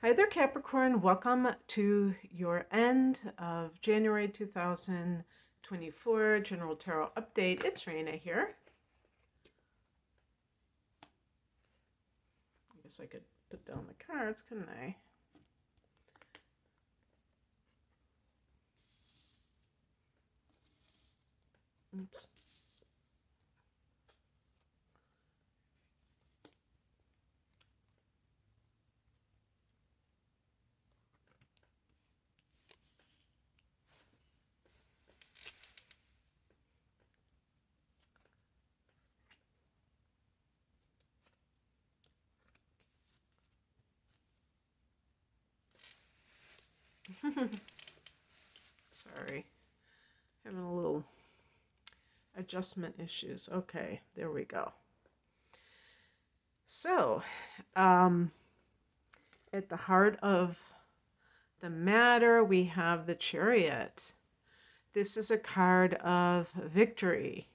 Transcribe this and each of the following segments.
Hi there, Capricorn. Welcome to your end of January 2024 General Tarot Update. It's Raina here. I guess I could put down the cards, couldn't I? Oops. Sorry. Having a little adjustment issues. Okay, there we go. So, at the heart of the matter, we have the Chariot. This is a card of victory.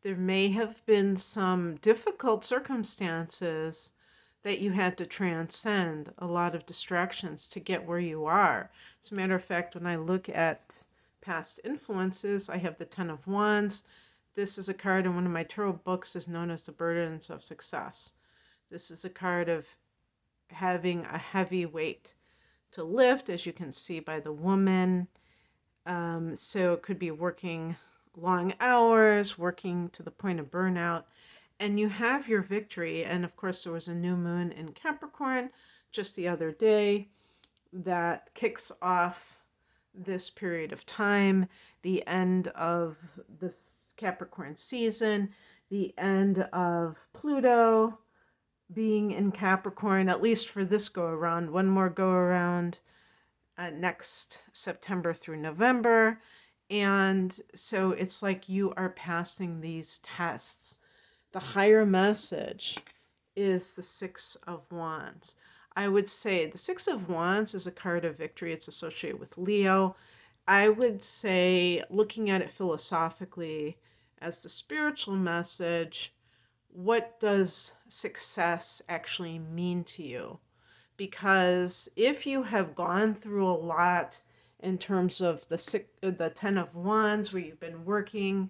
There may have been some difficult circumstances that you had to transcend, a lot of distractions to get where you are. As a matter of fact, when I look at past influences, I have the Ten of Wands. This is a card in one of my tarot books is known as the Burdens of Success. This is a card of having a heavy weight to lift, as you can see by the woman. So it could be working long hours, working to the point of burnout, and you have your victory. And of course, there was a new moon in Capricorn just the other day that kicks off this period of time, the end of this Capricorn season, the end of Pluto being in Capricorn, at least for this go around, one more go around next September through November. And so it's like you are passing these tests. The higher message is the Six of Wands. I would say the Six of Wands is a card of victory. It's associated with Leo. I would say, looking at it philosophically as the spiritual message, what does success actually mean to you? Because if you have gone through a lot in terms of the Ten of Wands, where you've been working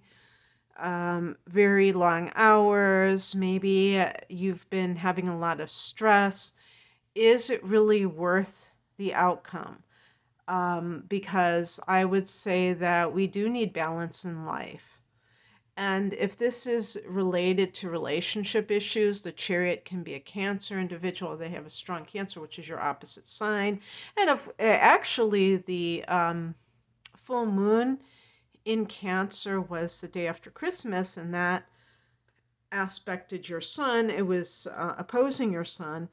very long hours, maybe you've been having a lot of stress, is it really worth the outcome? Because I would say that we do need balance in life. And if this is related to relationship issues, the Chariot can be a Cancer individual. They have a strong Cancer, which is your opposite sign. And if actually the full moon in Cancer was the day after Christmas, and that aspected your sun, it was opposing your sun,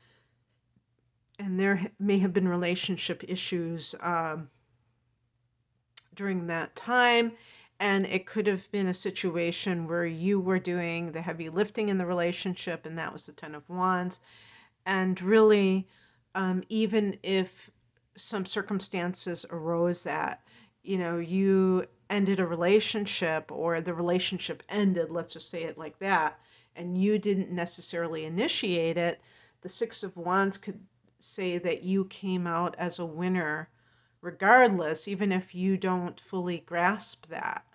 and there may have been relationship issues during that time. And it could have been a situation where you were doing the heavy lifting in the relationship, and that was the Ten of Wands. And really, even if some circumstances arose that, you ended a relationship or the relationship ended, let's just say it like that, and you didn't necessarily initiate it, the Six of Wands could say that you came out as a winner regardless, even if you don't fully grasp that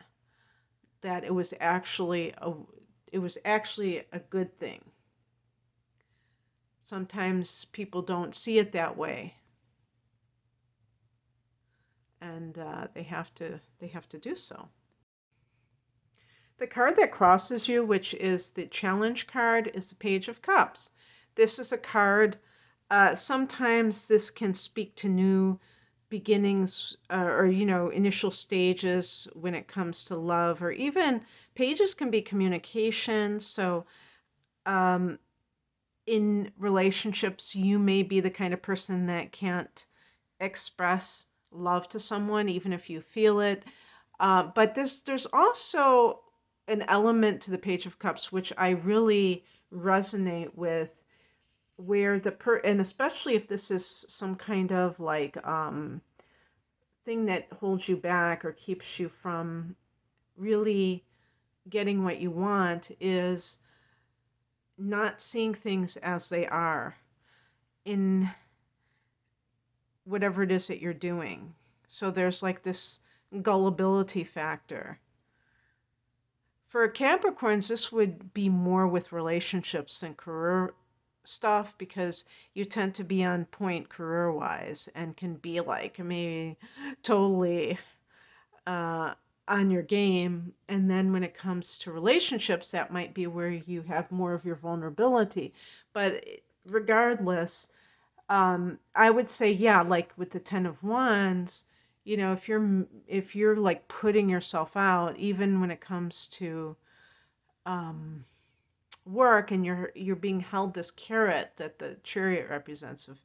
it was actually a good thing. Sometimes people don't see it that way, and they have to do so. The card that crosses you, which is the challenge card, is the Page of Cups. This is a card. Sometimes this can speak to new beginnings or initial stages when it comes to love, or even pages can be communication. So in relationships, you may be the kind of person that can't express love to someone even if you feel it, but there's also an element to the Page of Cups which I really resonate with, where and especially if this is some kind of like thing that holds you back or keeps you from really getting what you want, is not seeing things as they are. In whatever it is that you're doing. So there's like this gullibility factor. For Capricorns, this would be more with relationships and career stuff because you tend to be on point career wise and can be like maybe totally uh, on your game. And then when it comes to relationships, that might be where you have more of your vulnerability. But regardless, I would say, yeah, like with the Ten of Wands, if you're like putting yourself out, even when it comes to um, work, and you're being held this carrot that the Chariot represents of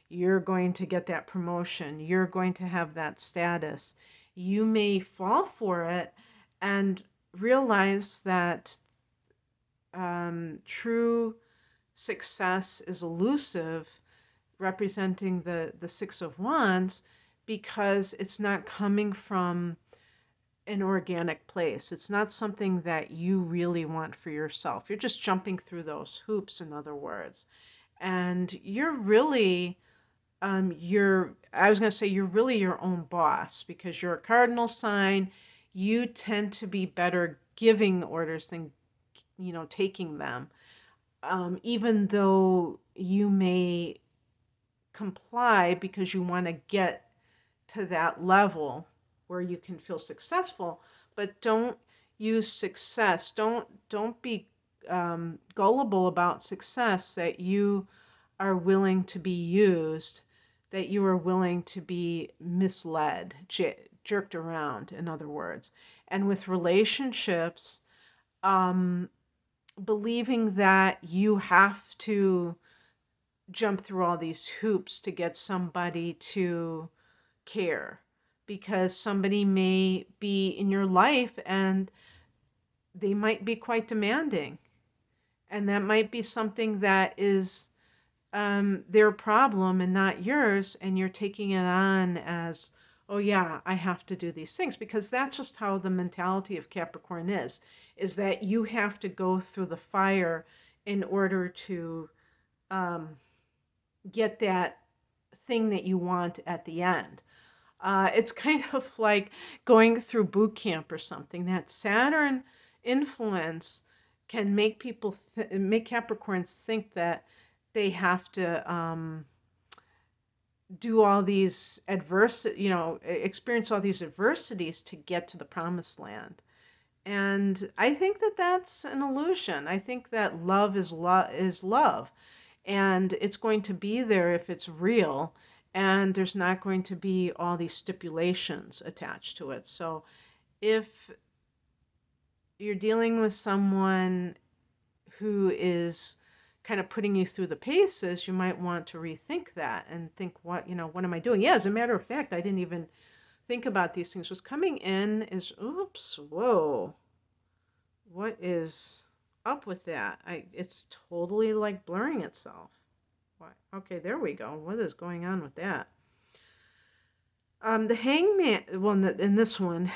you're going to get that promotion, you're going to have that status, you may fall for it and realize that true success is elusive, representing the Six of Wands, because it's not coming from an organic place. It's not something that you really want for yourself. You're just jumping through those hoops, in other words. And you're really, I was going to say, you're really your own boss because you're a cardinal sign. You tend to be better giving orders than, taking them. Even though you may comply because you want to get to that level where you can feel successful, but don't use success. Don't be gullible about success, that you are willing to be used, that you are willing to be misled, jerked around, in other words. And with relationships, um, believing that you have to jump through all these hoops to get somebody to care, because somebody may be in your life and they might be quite demanding, and that might be something that is their problem and not yours, and you're taking it on as, oh yeah, I have to do these things, because that's just how the mentality of Capricorn is that you have to go through the fire in order to um, get that thing that you want at the end. It's kind of like going through boot camp or something. That Saturn influence can make people make Capricorns think that they have to do all these experience all these adversities to get to the promised land. And I think that that's an illusion. I think that love is love, and it's going to be there if it's real, and there's not going to be all these stipulations attached to it. So if you're dealing with someone who is kind of putting you through the paces, you might want to rethink that and think, what am I doing? Yeah, as a matter of fact, I didn't even think about these things. What's coming in is, oops, whoa, what is up with that? It's totally like blurring itself. Why? Okay, there we go. What is going on with that? The Hangman. Well, in this one,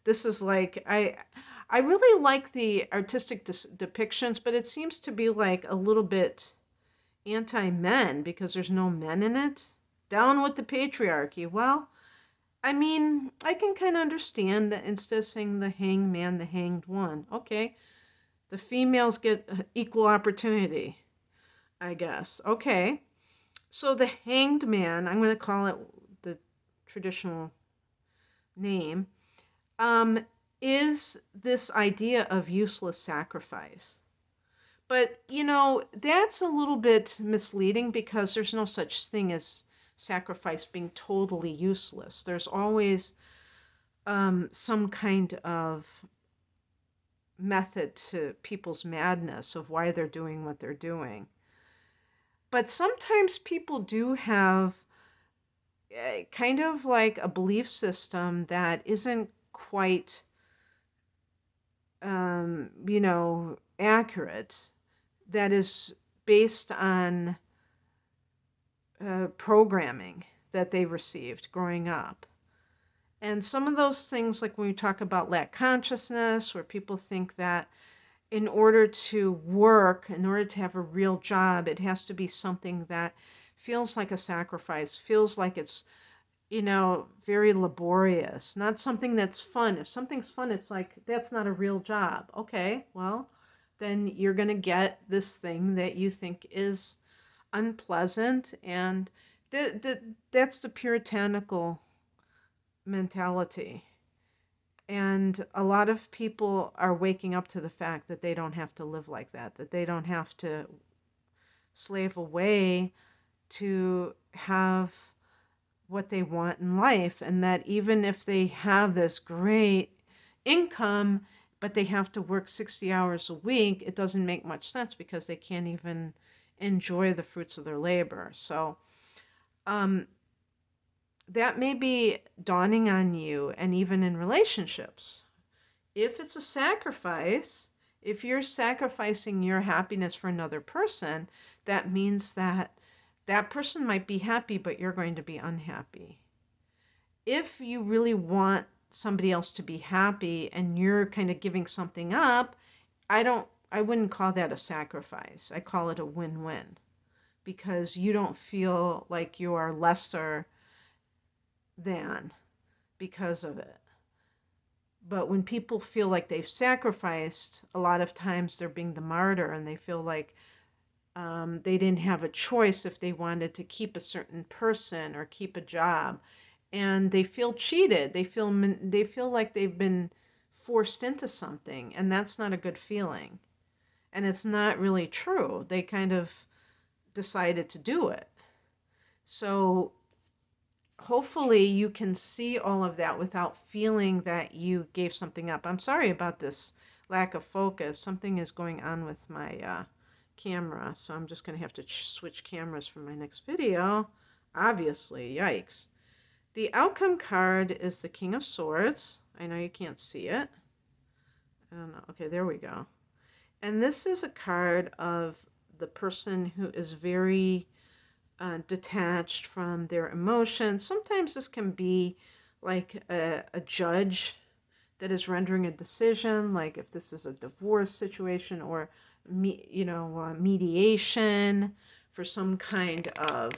this is like I really like the artistic depictions, but it seems to be like a little bit anti-men because there's no men in it. Down with the patriarchy. Well, I mean, I can kind of understand that instead of saying the hangman, the hanged one. Okay, the females get equal opportunity, I guess. Okay, so the hanged man, I'm going to call it the traditional name, is this idea of useless sacrifice. But, that's a little bit misleading because there's no such thing as sacrifice being totally useless. There's always some kind of method to people's madness of why they're doing what they're doing. But sometimes people do have kind of like a belief system that isn't quite, accurate, that is based on programming that they received growing up. And some of those things, like when we talk about lack consciousness, where people think that in order to work, in order to have a real job, it has to be something that feels like a sacrifice, feels like it's, very laborious, not something that's fun. If something's fun, it's like, that's not a real job. Okay, well, then you're going to get this thing that you think is unpleasant. And that's the puritanical mentality. And a lot of people are waking up to the fact that they don't have to live like that, that they don't have to slave away to have what they want in life. And that even if they have this great income, but they have to work 60 hours a week, it doesn't make much sense because they can't even enjoy the fruits of their labor. So, that may be dawning on you, and even in relationships. If it's a sacrifice, if you're sacrificing your happiness for another person, that means that that person might be happy, but you're going to be unhappy. If you really want somebody else to be happy and you're kind of giving something up, I wouldn't call that a sacrifice. I call it a win-win, because you don't feel like you are lesser than because of it. But when people feel like they've sacrificed, a lot of times they're being the martyr, and they feel like they didn't have a choice if they wanted to keep a certain person or keep a job, and they feel cheated. They feel like they've been forced into something, and that's not a good feeling. And it's not really true. They kind of decided to do it. So hopefully you can see all of that without feeling that you gave something up. I'm sorry about this lack of focus. Something is going on with my camera, so I'm just going to have to switch cameras for my next video. Obviously, yikes. The outcome card is the King of Swords. I know you can't see it. I don't know. Okay, there we go. And this is a card of the person who is very detached from their emotions. Sometimes this can be like a judge that is rendering a decision, like if this is a divorce situation, or mediation for some kind of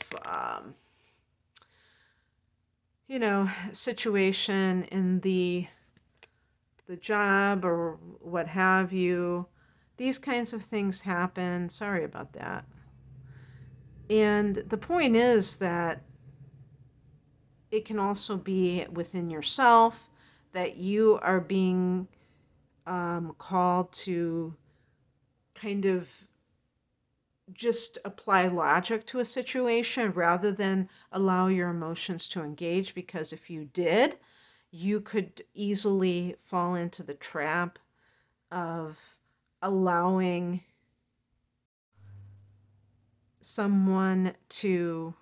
situation in the job or what have you. These kinds of things happen. Sorry about that. And the point is that it can also be within yourself, that you are being called to kind of just apply logic to a situation rather than allow your emotions to engage. Because if you did, you could easily fall into the trap of allowing someone to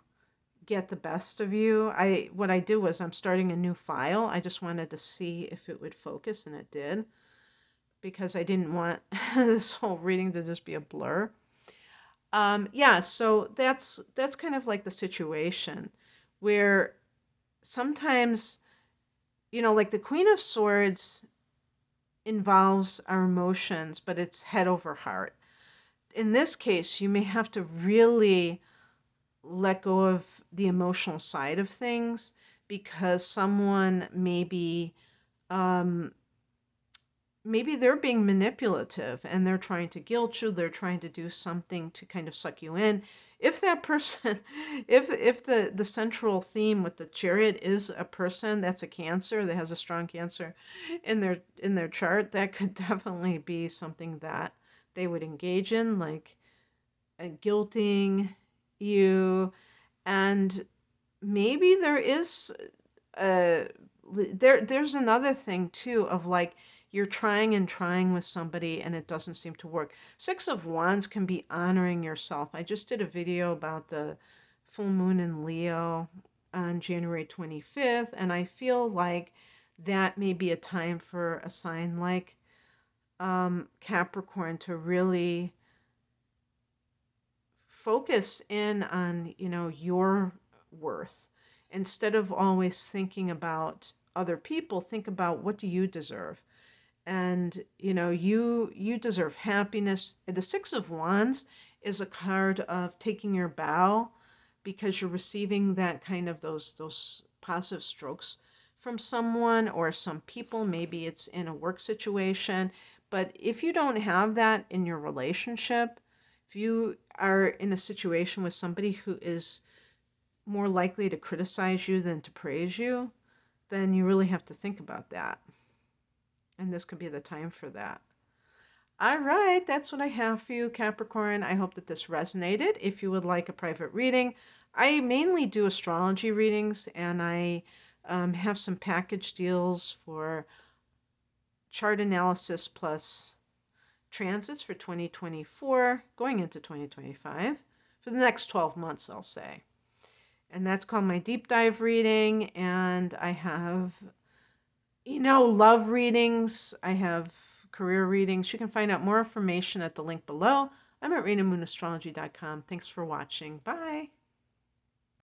get the best of you. What I did was, I'm starting a new file. I just wanted to see if it would focus, and it did, because I didn't want this whole reading to just be a blur. Yeah, so that's kind of like the situation where sometimes, like the Queen of Swords involves our emotions, but it's head over heart. In this case, you may have to really let go of the emotional side of things, because someone maybe they're being manipulative and they're trying to guilt you. They're trying to do something to kind of suck you in. If that person, if the central theme with the Chariot is a person that's a Cancer, that has a strong Cancer in their chart, that could definitely be something that they would engage in, like guilting you. And maybe there is there's another thing too, of like, you're trying and trying with somebody and it doesn't seem to work. Six of Wands can be honoring yourself. I just did a video about the full moon in Leo on January 25th, and I feel like that may be a time for a sign like Capricorn to really focus in on, your worth. Instead of always thinking about other people, think about, what do you deserve? And you deserve happiness. The Six of Wands is a card of taking your bow, because you're receiving that kind of those positive strokes from someone or some people. Maybe it's in a work situation. But if you don't have that in your relationship, if you are in a situation with somebody who is more likely to criticize you than to praise you, then you really have to think about that. And this could be the time for that. All right, that's what I have for you, Capricorn. I hope that this resonated. If you would like a private reading, I mainly do astrology readings, and I have some package deals for chart analysis plus transits for 2024, going into 2025, for the next 12 months, I'll say. And that's called my deep dive reading. And I have, love readings. I have career readings. You can find out more information at the link below. I'm at RenaMoonAstrology.com. Thanks for watching. Bye.